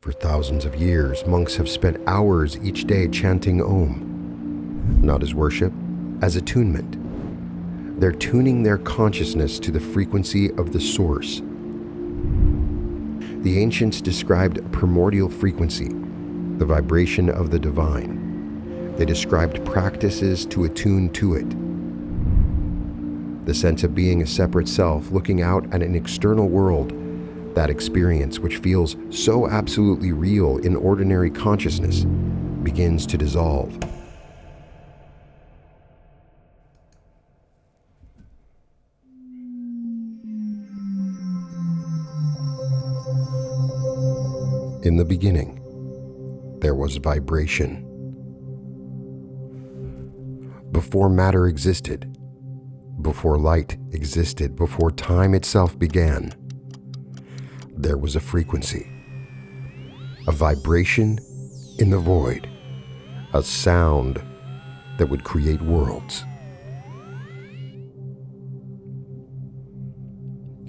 For thousands of years, monks have spent hours each day chanting Om, not as worship, as attunement. They're tuning their consciousness to the frequency of the source. The ancients described a primordial frequency, the vibration of the divine. They described practices to attune to it. The sense of being a separate self, looking out at an external world, that experience which feels so absolutely real in ordinary consciousness, begins to dissolve. In the beginning, there was vibration. Before matter existed, before light existed, before time itself began, there was a frequency, a vibration in the void, a sound that would create worlds.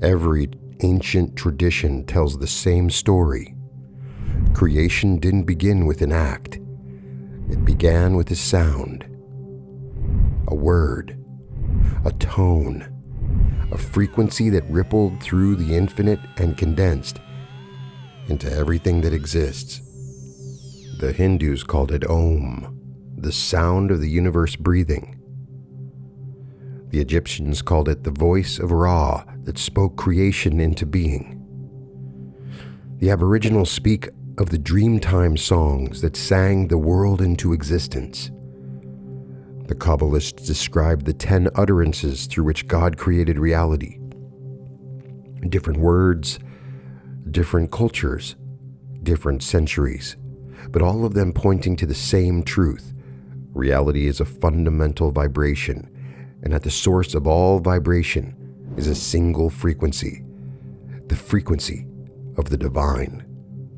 Every ancient tradition tells the same story. Creation didn't begin with an act. It began with a sound, a word, a tone, a frequency that rippled through the infinite and condensed into everything that exists. The Hindus called it Om, the sound of the universe breathing. The Egyptians called it the voice of Ra that spoke creation into being. The Aboriginals speak of the Dreamtime songs that sang the world into existence. The Kabbalists describe the 10 utterances through which God created reality. Different words, different cultures, different centuries, but all of them pointing to the same truth. Reality is a fundamental vibration, and at the source of all vibration is a single frequency, the frequency of the divine,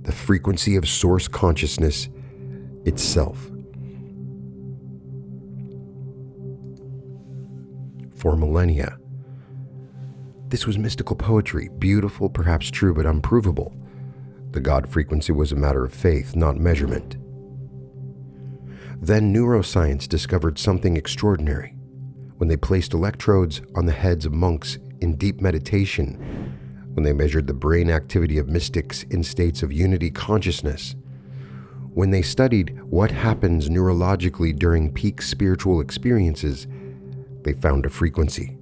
the frequency of source consciousness itself. For millennia, this was mystical poetry, beautiful, perhaps true, but unprovable. The God frequency was a matter of faith, not measurement. Then neuroscience discovered something extraordinary. When they placed electrodes on the heads of monks in deep meditation, when they measured the brain activity of mystics in states of unity consciousness, when they studied what happens neurologically during peak spiritual experiences, they found a frequency,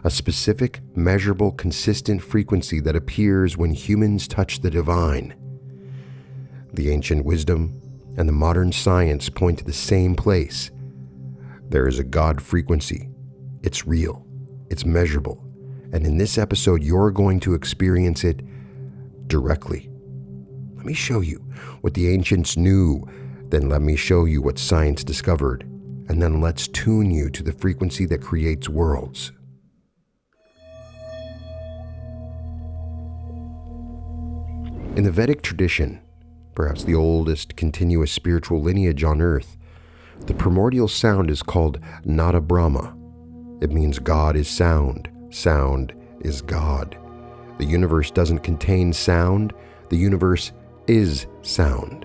a specific, measurable, consistent frequency that appears when humans touch the divine. The ancient wisdom and the modern science point to the same place. There is a God frequency. It's real, it's measurable, and in this episode you're going to experience it directly. Let me show you what the ancients knew, then let me show you what science discovered. And then let's tune you to the frequency that creates worlds. In the Vedic tradition, perhaps the oldest continuous spiritual lineage on earth, the primordial sound is called Nada Brahma. It means God is sound, sound is God. The universe doesn't contain sound, the universe is sound.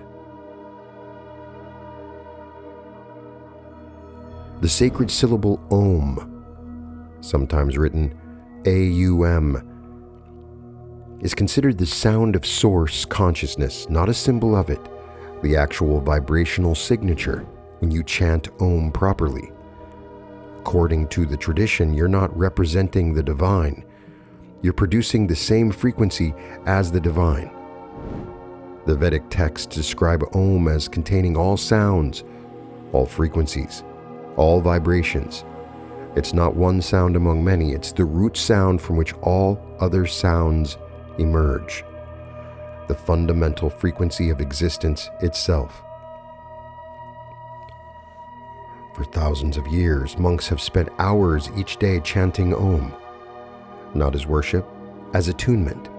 The sacred syllable Om, sometimes written A-U-M, is considered the sound of source consciousness, not a symbol of it, the actual vibrational signature when you chant Om properly. According to the tradition, you're not representing the divine. You're producing the same frequency as the divine. The Vedic texts describe Om as containing all sounds, all frequencies, all vibrations. It's not one sound among many, it's the root sound from which all other sounds emerge, the fundamental frequency of existence itself. For thousands of years, monks have spent hours each day chanting Om, not as worship, as attunement.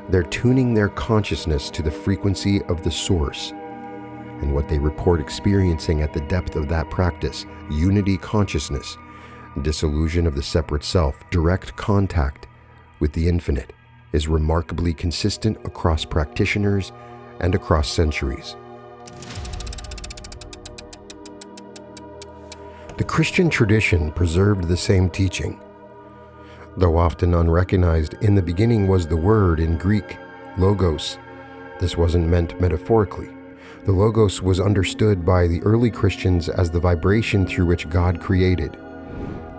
They're tuning their consciousness to the frequency of the source, and what they report experiencing at the depth of that practice, unity consciousness, dissolution of the separate self, direct contact with the infinite, is remarkably consistent across practitioners and across centuries. The Christian tradition preserved the same teaching. Though often unrecognized, in the beginning was the Word, in Greek, logos. This wasn't meant metaphorically. The logos was understood by the early Christians as the vibration through which God created,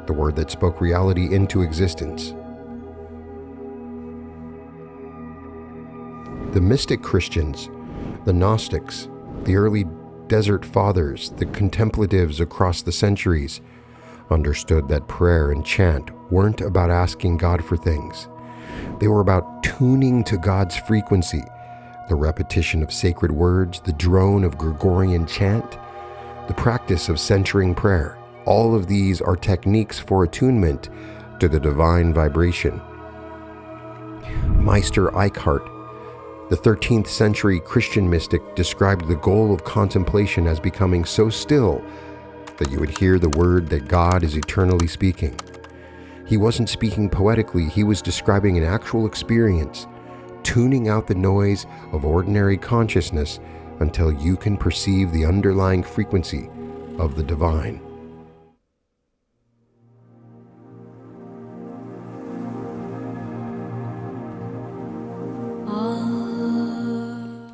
the word that spoke reality into existence. The mystic Christians, the Gnostics, the early desert fathers, the contemplatives across the centuries, understood that prayer and chant weren't about asking God for things. They were about tuning to God's frequency, the repetition of sacred words, the drone of Gregorian chant, the practice of centering prayer. All of these are techniques for attunement to the divine vibration. Meister Eckhart, the 13th century Christian mystic, described the goal of contemplation as becoming so still that you would hear the word that God is eternally speaking. He wasn't speaking poetically, he was describing an actual experience, tuning out the noise of ordinary consciousness until you can perceive the underlying frequency of the divine.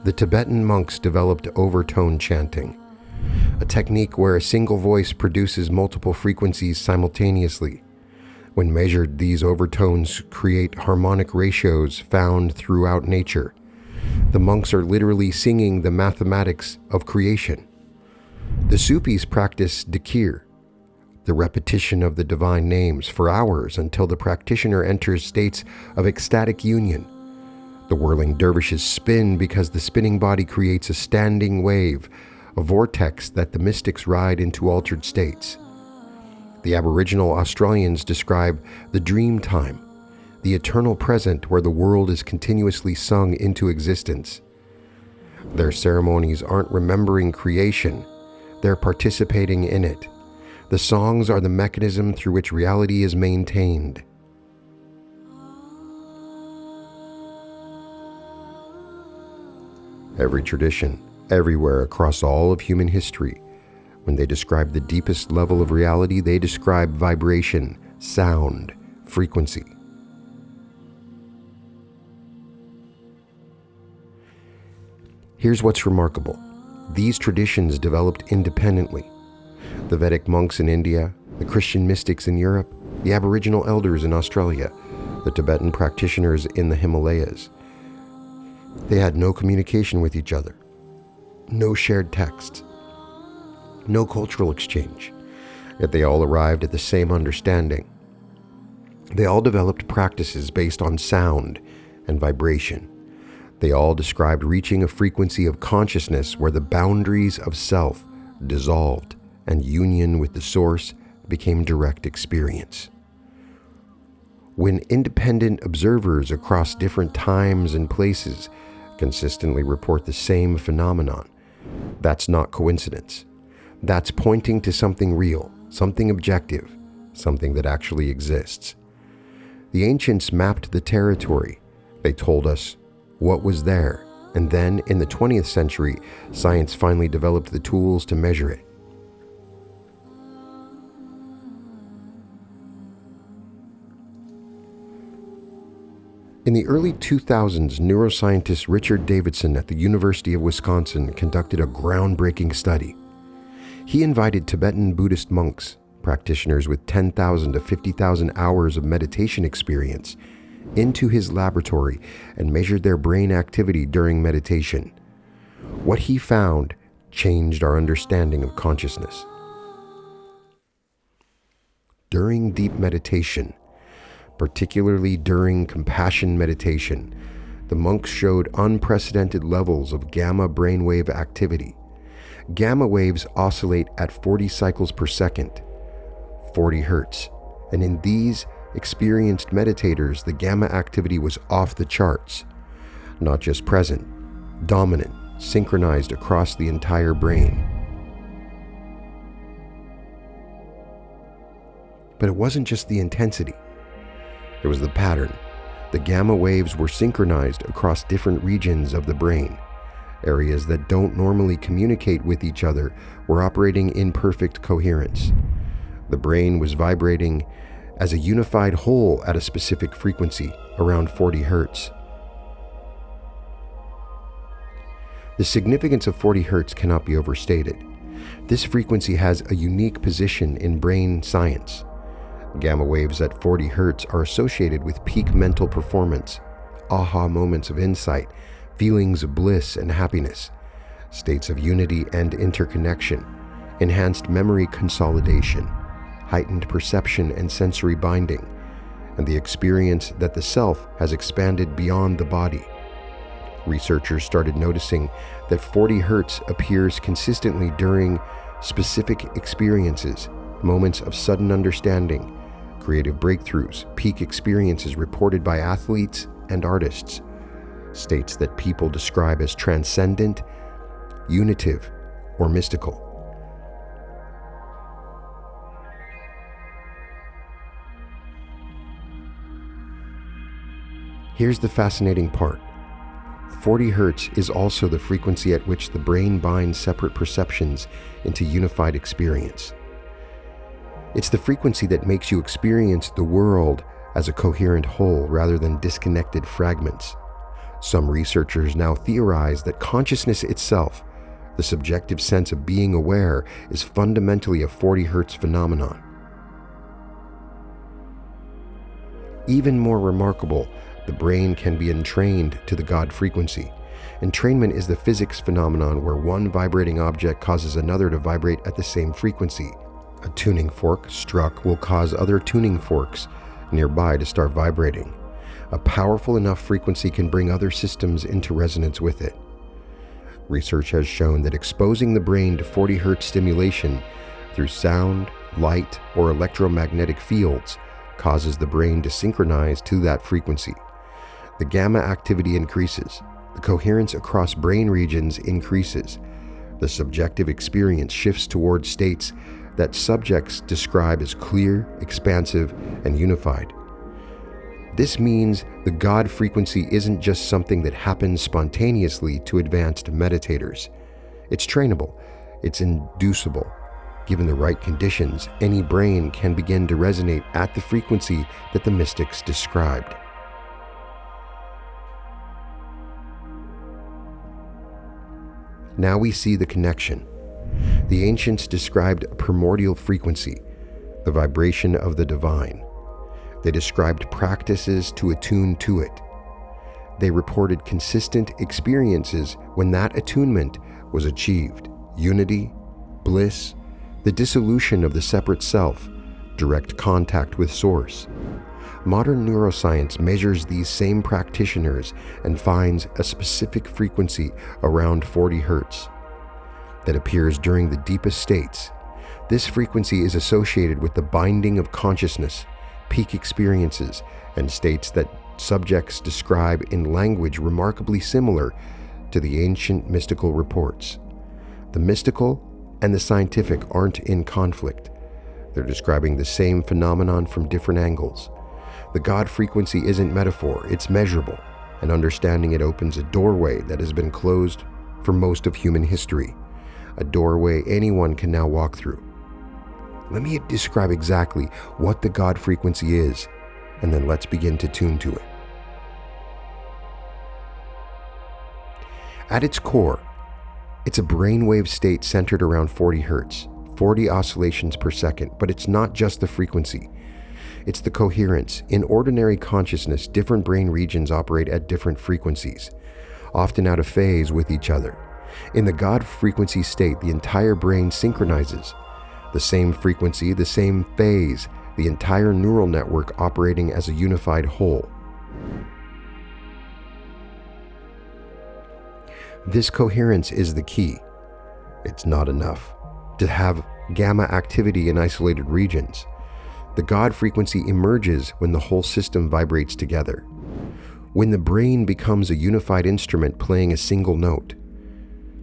The Tibetan monks developed overtone chanting, a technique where a single voice produces multiple frequencies simultaneously. When measured, these overtones create harmonic ratios found throughout nature. The monks are literally singing the mathematics of creation. The Sufis practice dhikr, the repetition of the divine names, for hours until the practitioner enters states of ecstatic union. The whirling dervishes spin because the spinning body creates a standing wave, a vortex that the mystics ride into altered states. The Aboriginal Australians describe the dream time, the eternal present where the world is continuously sung into existence. Their ceremonies aren't remembering creation, they're participating in it. The songs are the mechanism through which reality is maintained. Every tradition, everywhere across all of human history, when they describe the deepest level of reality, they describe vibration, sound, frequency. Here's what's remarkable. These traditions developed independently. The Vedic monks in India, the Christian mystics in Europe, the Aboriginal elders in Australia, the Tibetan practitioners in the Himalayas. They had no communication with each other, no shared texts, no cultural exchange, yet they all arrived at the same understanding. They all developed practices based on sound and vibration. They all described reaching a frequency of consciousness where the boundaries of self dissolved and union with the source became direct experience. When independent observers across different times and places consistently report the same phenomenon, that's not coincidence. That's pointing to something real, something objective, something that actually exists. The ancients mapped the territory. They told us what was there, and then in the 20th century, science finally developed the tools to measure it. In the early 2000s, neuroscientist Richard Davidson at the University of Wisconsin conducted a groundbreaking study. He invited Tibetan Buddhist monks, practitioners with 10,000 to 50,000 hours of meditation experience, into his laboratory and measured their brain activity during meditation. What he found changed our understanding of consciousness. During deep meditation, particularly during compassion meditation, the monks showed unprecedented levels of gamma brainwave activity. Gamma waves oscillate at 40 cycles per second, 40 hertz, and in these experienced meditators, the gamma activity was off the charts, not just present, dominant, synchronized across the entire brain. But it wasn't just the intensity. It was the pattern. The gamma waves were synchronized across different regions of the brain. Areas that don't normally communicate with each other were operating in perfect coherence. The brain was vibrating as a unified whole at a specific frequency, around 40 hertz. The significance of 40 hertz cannot be overstated. This frequency has a unique position in brain science. Gamma waves at 40 hertz are associated with peak mental performance, aha moments of insight, feelings of bliss and happiness, states of unity and interconnection, enhanced memory consolidation, heightened perception and sensory binding, and the experience that the self has expanded beyond the body. Researchers started noticing that 40 hertz appears consistently during specific experiences, moments of sudden understanding, creative breakthroughs, peak experiences reported by athletes and artists, states that people describe as transcendent, unitive, or mystical. Here's the fascinating part. 40 hertz is also the frequency at which the brain binds separate perceptions into unified experience. It's the frequency that makes you experience the world as a coherent whole rather than disconnected fragments. Some researchers now theorize that consciousness itself, the subjective sense of being aware, is fundamentally a 40 hertz phenomenon. Even more remarkable, the brain can be entrained to the God frequency. Entrainment is the physics phenomenon where one vibrating object causes another to vibrate at the same frequency. A tuning fork struck will cause other tuning forks nearby to start vibrating. A powerful enough frequency can bring other systems into resonance with it. Research has shown that exposing the brain to 40 hertz stimulation through sound, light, or electromagnetic fields causes the brain to synchronize to that frequency. The gamma activity increases, the coherence across brain regions increases, the subjective experience shifts towards states that subjects describe as clear, expansive, and unified. This means the God frequency isn't just something that happens spontaneously to advanced meditators. It's trainable, it's inducible. Given the right conditions, any brain can begin to resonate at the frequency that the mystics described. Now we see the connection. The ancients described a primordial frequency, the vibration of the divine. They described practices to attune to it. They reported consistent experiences when that attunement was achieved: unity, bliss, the dissolution of the separate self, direct contact with Source. Modern neuroscience measures these same practitioners and finds a specific frequency around 40 hertz that appears during the deepest states. This frequency is associated with the binding of consciousness, peak experiences, and states that subjects describe in language remarkably similar to the ancient mystical reports. The mystical and the scientific aren't in conflict. They're describing the same phenomenon from different angles. The God frequency isn't metaphor, it's measurable, and understanding it opens a doorway that has been closed for most of human history, a doorway anyone can now walk through. Let me describe exactly what the God frequency is, and then let's begin to tune to it. At its core, it's a brainwave state centered around 40 hertz, 40 oscillations per second, but it's not just the frequency. It's the coherence. In ordinary consciousness, different brain regions operate at different frequencies, often out of phase with each other. In the God frequency state, the entire brain synchronizes. The same frequency, the same phase, the entire neural network operating as a unified whole. This coherence is the key. It's not enough to have gamma activity in isolated regions. The God frequency emerges when the whole system vibrates together, when the brain becomes a unified instrument playing a single note.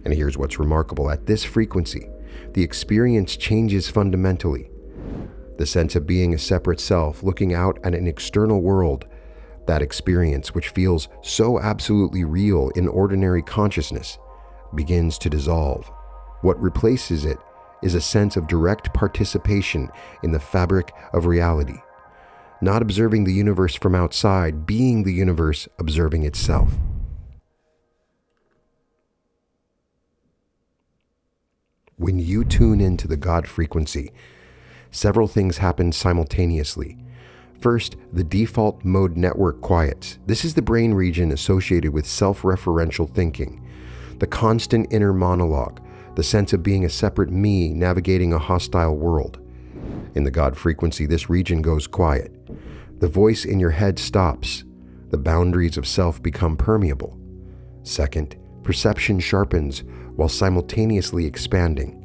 And here's what's remarkable. At this frequency, the experience changes fundamentally. The sense of being a separate self, looking out at an external world, that experience which feels so absolutely real in ordinary consciousness, begins to dissolve. What replaces it is a sense of direct participation in the fabric of reality, not observing the universe from outside, being the universe observing itself. When you tune into the God frequency, several things happen simultaneously. First, the default mode network quiets. This is the brain region associated with self-referential thinking, the constant inner monologue, the sense of being a separate me navigating a hostile world. In the God frequency, this region goes quiet. The voice in your head stops. The boundaries of self become permeable. Second, perception sharpens while simultaneously expanding.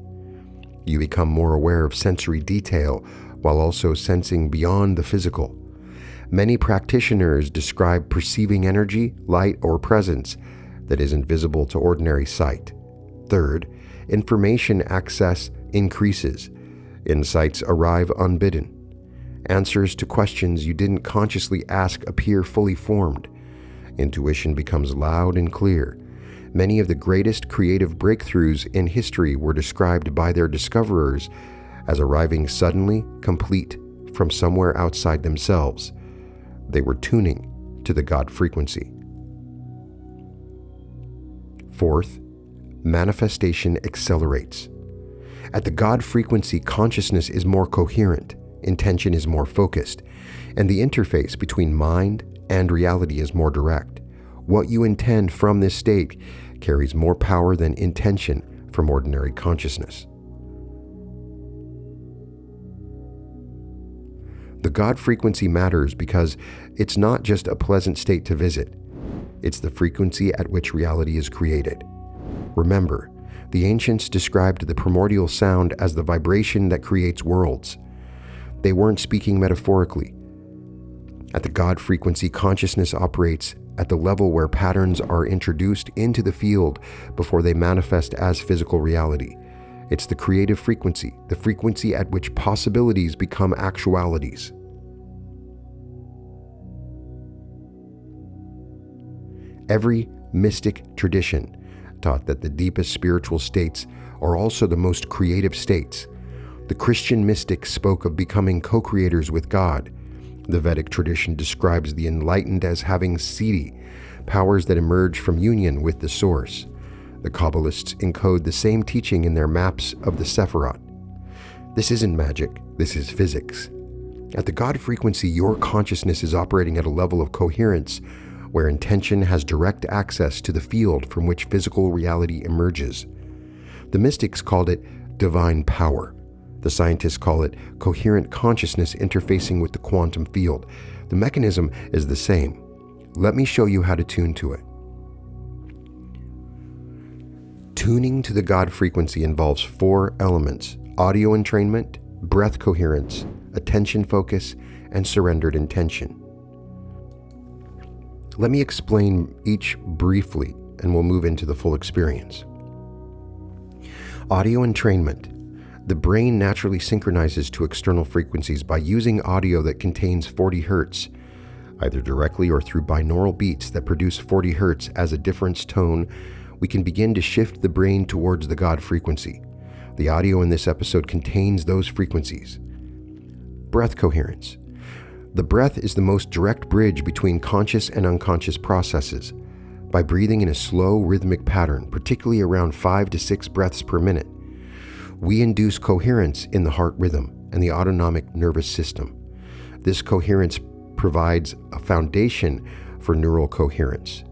You become more aware of sensory detail while also sensing beyond the physical. Many practitioners describe perceiving energy, light, or presence that isn't visible to ordinary sight. Third, information access increases. Insights arrive unbidden. Answers to questions you didn't consciously ask appear fully formed. Intuition becomes loud and clear. Many of the greatest creative breakthroughs in history were described by their discoverers as arriving suddenly, complete, from somewhere outside themselves. They were tuning to the God frequency. Fourth, manifestation accelerates. At the God frequency, consciousness is more coherent, intention is more focused, and the interface between mind and reality is more direct. What you intend from this state carries more power than intention from ordinary consciousness. The God frequency matters because it's not just a pleasant state to visit. It's the frequency at which reality is created. Remember, the ancients described the primordial sound as the vibration that creates worlds. They weren't speaking metaphorically. At the God frequency, consciousness operates at the level where patterns are introduced into the field before they manifest as physical reality. It's the creative frequency, the frequency at which possibilities become actualities. Every mystic tradition taught that the deepest spiritual states are also the most creative states. The Christian mystics spoke of becoming co-creators with God. The Vedic tradition describes the enlightened as having siddhi, powers that emerge from union with the source. The Kabbalists encode the same teaching in their maps of the Sephirot. This isn't magic, this is physics. At the God frequency, your consciousness is operating at a level of coherence where intention has direct access to the field from which physical reality emerges. The mystics called it divine power. The scientists call it coherent consciousness interfacing with the quantum field. The mechanism is the same. Let me show you how to tune to it. Tuning to the God frequency involves 4 elements: audio entrainment, breath coherence, attention focus, and surrendered intention. Let me explain each briefly, and we'll move into the full experience. Audio entrainment. The brain naturally synchronizes to external frequencies by using audio that contains 40 Hz, either directly or through binaural beats that produce 40 Hz as a difference tone. We can begin to shift the brain towards the God frequency. The audio in this episode contains those frequencies. Breath coherence. The breath is the most direct bridge between conscious and unconscious processes. By breathing in a slow, rhythmic pattern, particularly around 5 to 6 breaths per minute, we induce coherence in the heart rhythm and the autonomic nervous system. This coherence provides a foundation for neural coherence.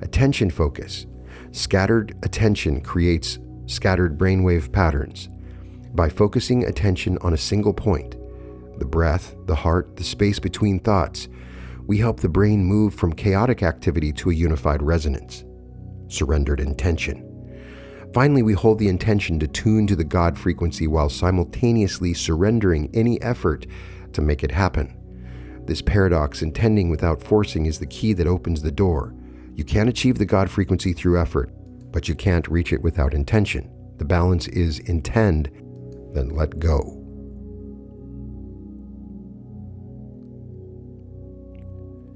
Attention focus. Scattered attention creates scattered brainwave patterns. By focusing attention on a single point, the breath, the heart, the space between thoughts, we help the brain move from chaotic activity to a unified resonance. Surrendered intention. Finally, we hold the intention to tune to the God frequency while simultaneously surrendering any effort to make it happen. This paradox, intending without forcing, is the key that opens the door. You can't achieve the God frequency through effort, but you can't reach it without intention. The balance is intend, then let go.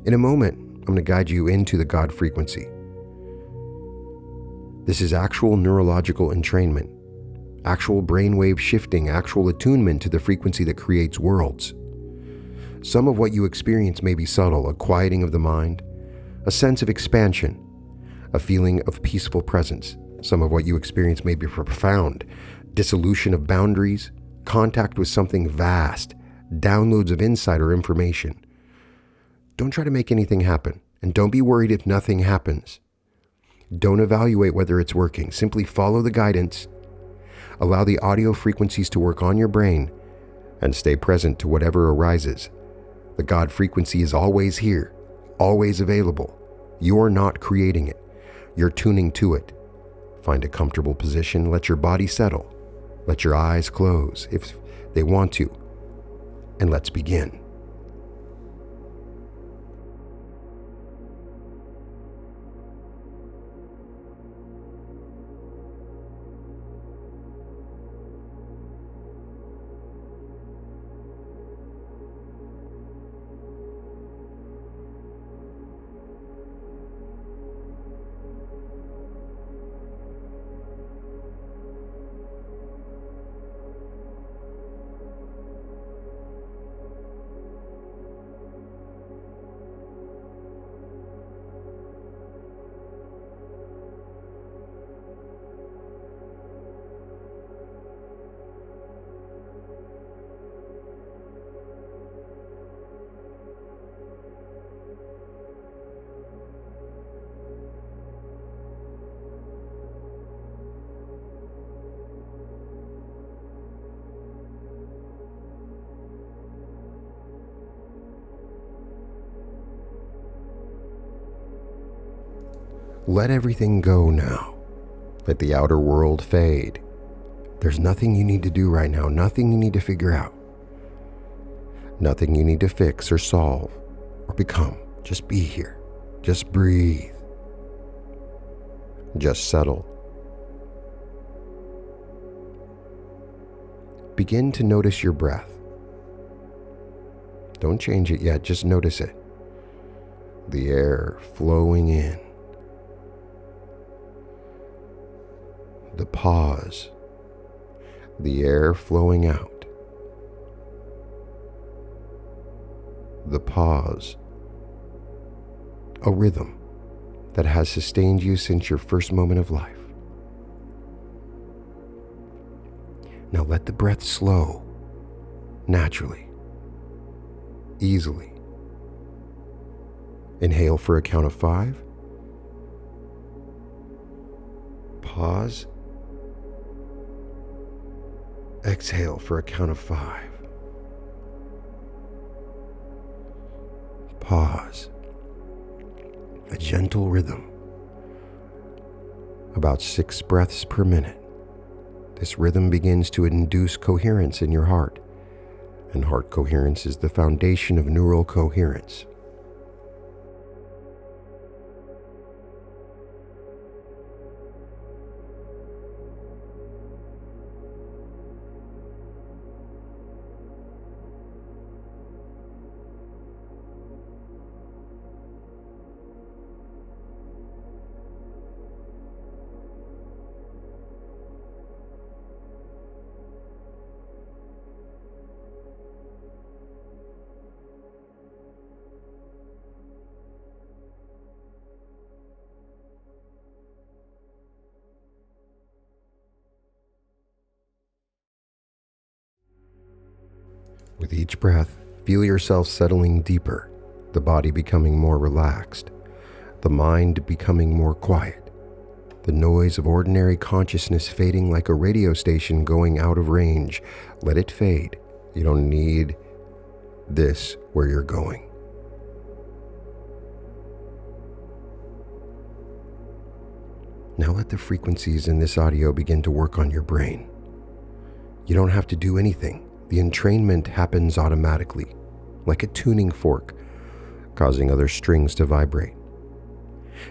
In a moment, I'm going to guide you into the God frequency. This is actual neurological entrainment, actual brainwave shifting, actual attunement to the frequency that creates worlds. Some of what you experience may be subtle, a quieting of the mind, a sense of expansion, a feeling of peaceful presence. Some of what you experience may be profound, dissolution of boundaries, contact with something vast, downloads of insight or information. Don't try to make anything happen, and don't be worried if nothing happens. Don't evaluate whether it's working. Simply follow the guidance, allow the audio frequencies to work on your brain, and stay present to whatever arises. The God frequency is always here, always available. You're not creating it. You're tuning to it. Find a comfortable position. Let your body settle. Let your eyes close if they want to. And let's begin. Let everything go now. Let the outer world fade. There's nothing you need to do right now, nothing you need to figure out. Nothing you need to fix or solve or become. Just be here. Just breathe. Just settle. Begin to notice your breath. Don't change it yet, just notice it. The air flowing in. The pause, the air flowing out, the pause, a rhythm that has sustained you since your first moment of life. Now let the breath slow, naturally, easily. Inhale for a count of 5. Pause. Exhale for a count of 5. Pause. A gentle rhythm. About 6 breaths per minute. This rhythm begins to induce coherence in your heart, and heart coherence is the foundation of neural coherence. With each breath, feel yourself settling deeper, the body becoming more relaxed, the mind becoming more quiet, the noise of ordinary consciousness fading like a radio station going out of range. Let it fade. You don't need this where you're going. Now let the frequencies in this audio begin to work on your brain. You don't have to do anything. The entrainment happens automatically, like a tuning fork, causing other strings to vibrate.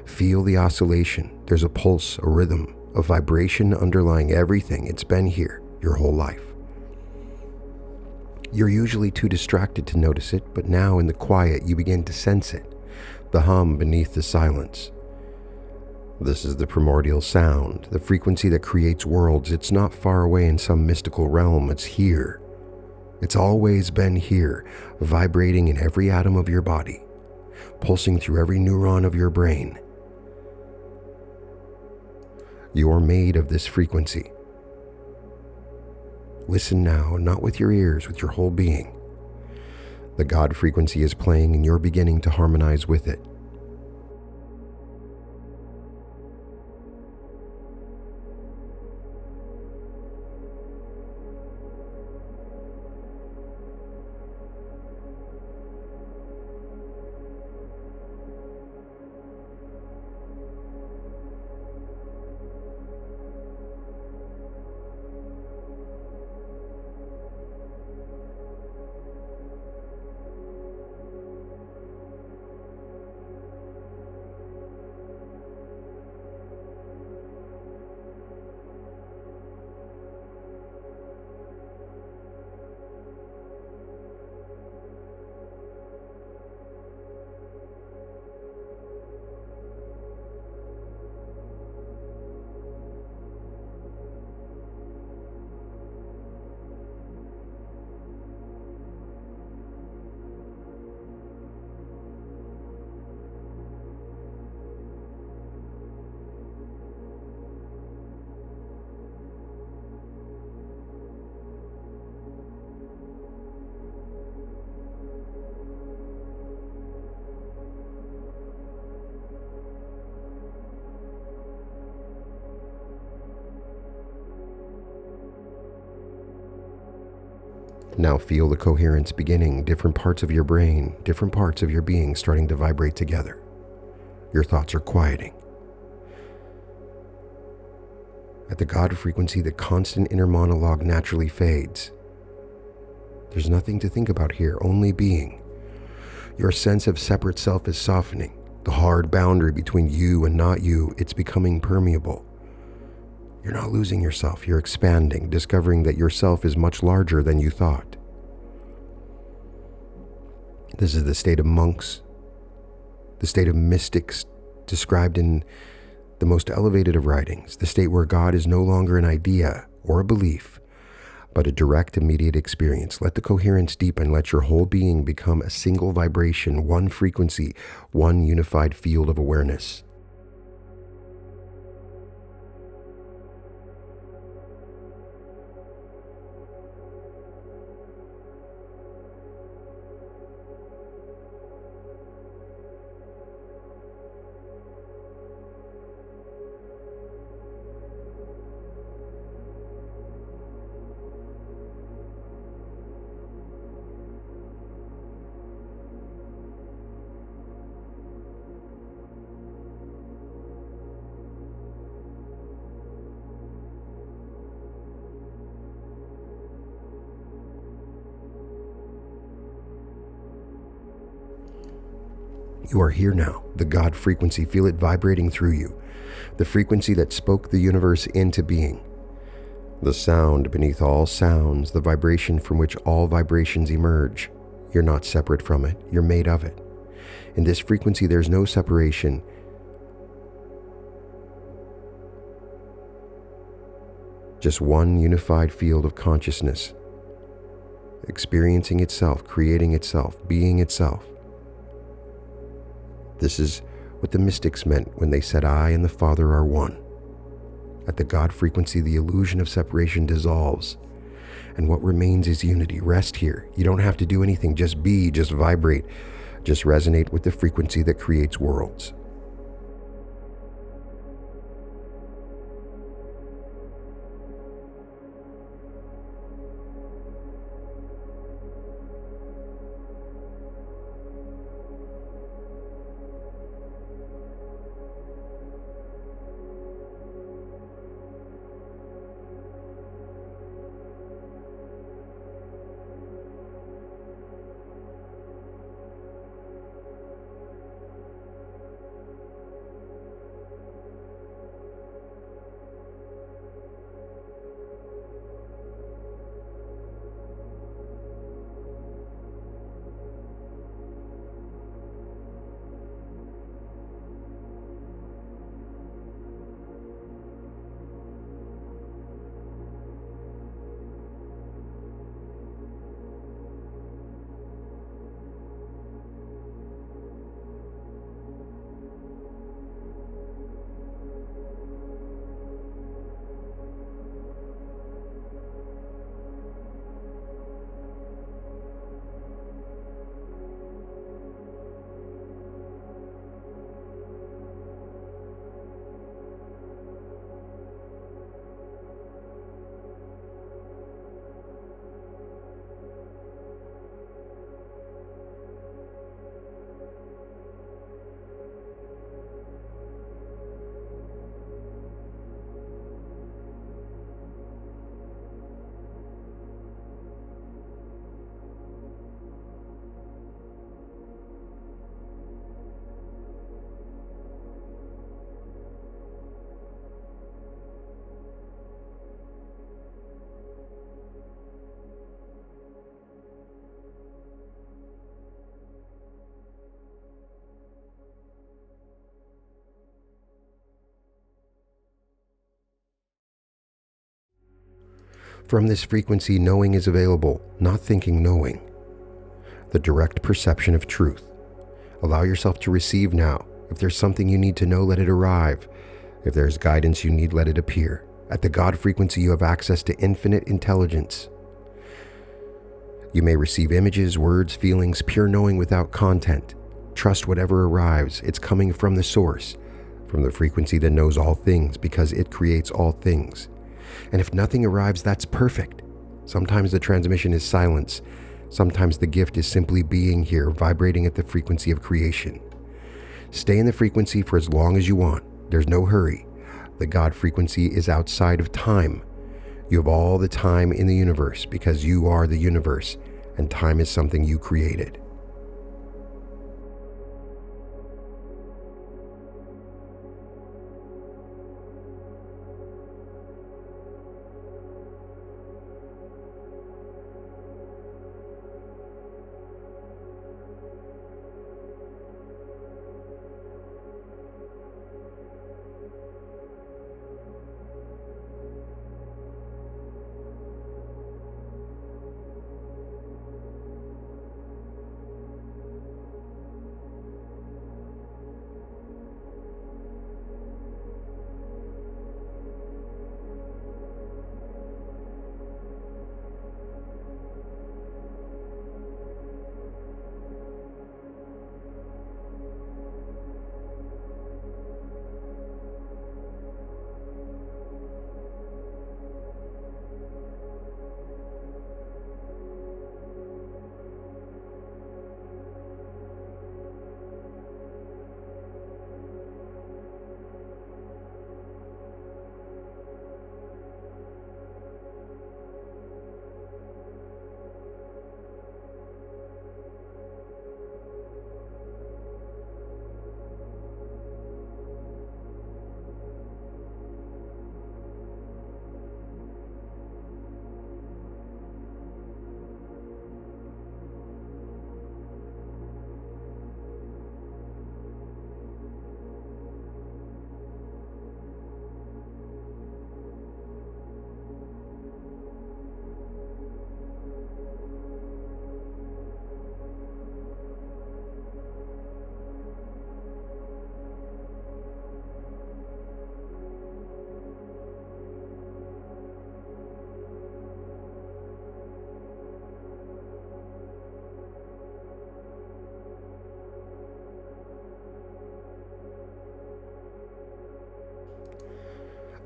Feel the oscillation. There's a pulse, a rhythm, a vibration underlying everything. It's been here your whole life. You're usually too distracted to notice it, but now in the quiet you begin to sense it, the hum beneath the silence. This is the primordial sound, the frequency that creates worlds. It's not far away in some mystical realm, it's here. It's always been here, vibrating in every atom of your body, pulsing through every neuron of your brain. You're made of this frequency. Listen now, not with your ears, with your whole being. The God frequency is playing and you're beginning to harmonize with it. Now feel the coherence beginning, different parts of your brain, different parts of your being starting to vibrate together. Your thoughts are quieting. At the God frequency, the constant inner monologue naturally fades. There's nothing to think about here, only being. Your sense of separate self is softening. The hard boundary between you and not you, it's becoming permeable. You're not losing yourself, you're expanding, discovering that yourself is much larger than you thought. This is the state of monks, the state of mystics described in the most elevated of writings, the state where God is no longer an idea or a belief, but a direct, immediate experience. Let the coherence deepen, let your whole being become a single vibration, one frequency, one unified field of awareness. You are here now, the God frequency. Feel it vibrating through you, the frequency that spoke the universe into being. The sound beneath all sounds, the vibration from which all vibrations emerge. You're not separate from it, you're made of it. In this frequency, there's no separation. Just one unified field of consciousness, experiencing itself, creating itself, being itself. This is what the mystics meant when they said, I and the Father are one. At the God frequency, the illusion of separation dissolves, and what remains is unity. Rest here. You don't have to do anything. Just be, just vibrate, just resonate with the frequency that creates worlds. From this frequency, knowing is available, not thinking knowing. The direct perception of truth. Allow yourself to receive now. If there's something you need to know, let it arrive. If there's guidance you need, let it appear. At the God frequency, you have access to infinite intelligence. You may receive images, words, feelings, pure knowing without content. Trust whatever arrives. It's coming from the source, from the frequency that knows all things, because it creates all things. And if nothing arrives, that's perfect. Sometimes the transmission is silence. Sometimes the gift is simply being here, vibrating at the frequency of creation. Stay in the frequency for as long as you want. There's no hurry. The God frequency is outside of time. You have all the time in the universe because you are the universe, and time is something you created.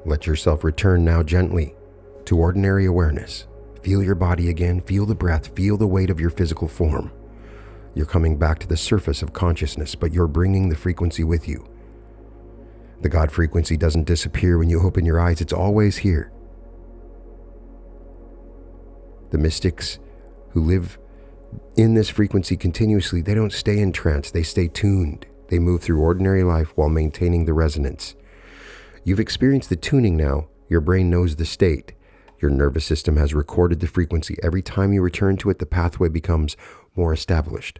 Let yourself return now gently to ordinary awareness. Feel your body again, feel the breath, feel the weight of your physical form. You're coming back to the surface of consciousness, but you're bringing the frequency with you. The God frequency doesn't disappear when you open your eyes, it's always here. The mystics who live in this frequency continuously, they don't stay in trance, they stay tuned. They move through ordinary life while maintaining the resonance. You've experienced the tuning now. Your brain knows the state. Your nervous system has recorded the frequency. Every time you return to it, the pathway becomes more established.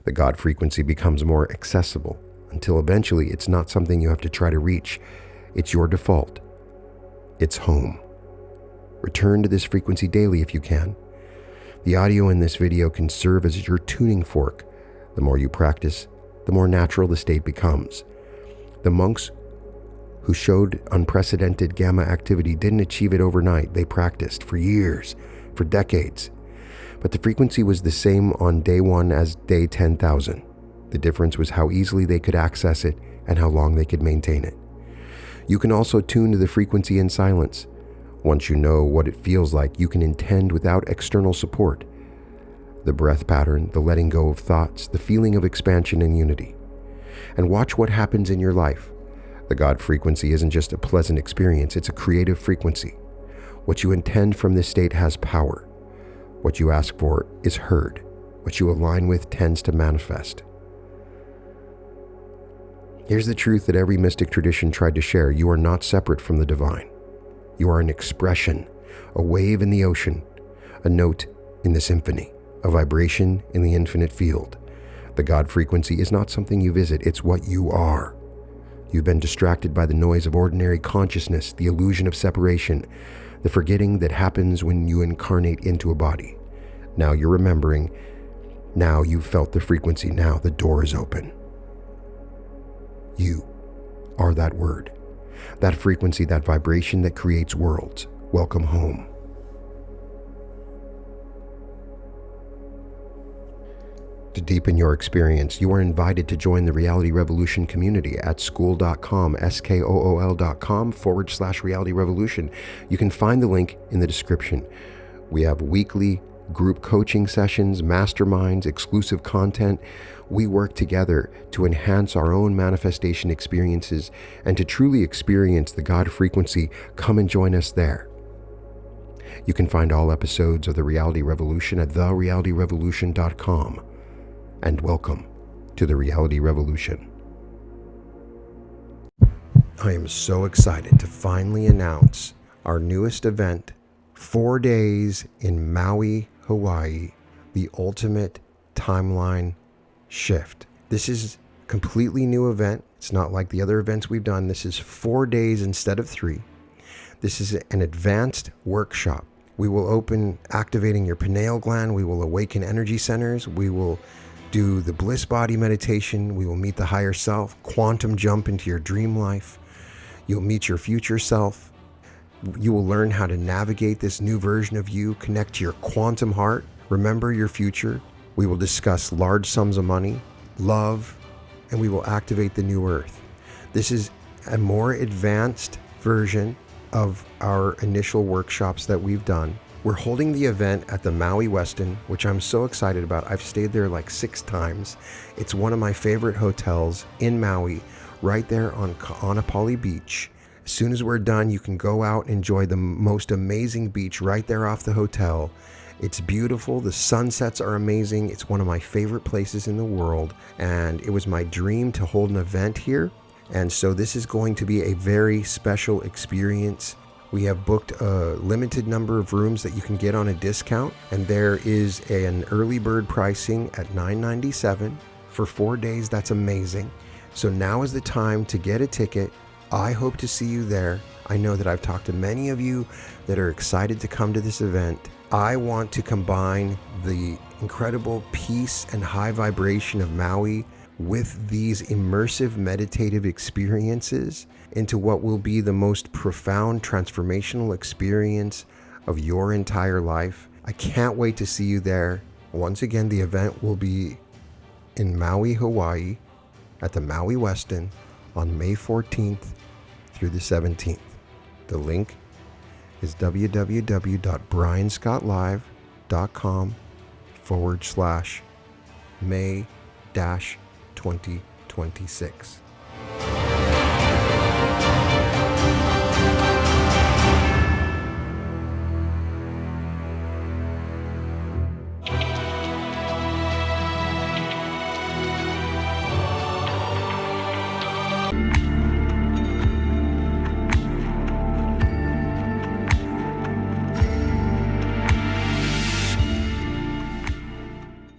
The God frequency becomes more accessible until eventually it's not something you have to try to reach. It's your default. It's home. Return to this frequency daily if you can. The audio in this video can serve as your tuning fork. The more you practice, the more natural the state becomes. The monks who showed unprecedented gamma activity didn't achieve it overnight. They practiced for years, for decades. But the frequency was the same on day 1 as day 10,000. The difference was how easily they could access it and how long they could maintain it. You can also tune to the frequency in silence. Once you know what it feels like, you can intend without external support. The breath pattern, the letting go of thoughts, the feeling of expansion and unity. And watch what happens in your life. The God frequency isn't just a pleasant experience, it's a creative frequency. What you intend from this state has power. What you ask for is heard. What you align with tends to manifest. Here's the truth that every mystic tradition tried to share. You are not separate from the divine. You are an expression, a wave in the ocean, a note in the symphony, a vibration in the infinite field. The God frequency is not something you visit, it's what you are. You've been distracted by the noise of ordinary consciousness, the illusion of separation, the forgetting that happens when you incarnate into a body. Now you're remembering. Now you've felt the frequency. Now the door is open. You are that word, that frequency, that vibration that creates worlds. Welcome home. To deepen your experience, you are invited to join the Reality Revolution community at skool.com, skool.com/Reality Revolution. You can find the link in the description. We have weekly group coaching sessions, masterminds, exclusive content. We work together to enhance our own manifestation experiences and to truly experience the God frequency. Come and join us there. You can find all episodes of The Reality Revolution at therealityrevolution.com. And welcome to The Reality Revolution. I am so excited to finally announce our newest event, 4 days in Maui, Hawaii, the ultimate timeline shift. This is a completely new event. It's not like the other events we've done. This is 4 days instead of 3. This is an advanced workshop. We will open activating your pineal gland. We will awaken energy centers. We will do the bliss body meditation. We will meet the higher self, quantum jump into your dream life. You'll meet your future self. You will learn how to navigate this new version of you, connect to your quantum heart, remember your future. We will discuss large sums of money, love, and we will activate the new earth. This is a more advanced version of our initial workshops that we've done. We're holding the event at the Maui Westin, which I'm so excited about. I've stayed there like 6 times. It's one of my favorite hotels in Maui, right there on Kaanapali Beach. As soon as we're done, you can go out and enjoy the most amazing beach right there off the hotel. It's beautiful. The sunsets are amazing. It's one of my favorite places in the world. And it was my dream to hold an event here. And so this is going to be a very special experience. We have booked a limited number of rooms that you can get on a discount. And there is an early bird pricing at $997 for 4 days. That's amazing. So now is the time to get a ticket. I hope to see you there. I know that I've talked to many of you that are excited to come to this event. I want to combine the incredible peace and high vibration of Maui with these immersive meditative experiences into what will be the most profound transformational experience of your entire life. I can't wait to see you there. Once again, the event will be in Maui, Hawaii at the Maui Westin on May 14th through the 17th. The link is www.brianscottlive.com/May-2026.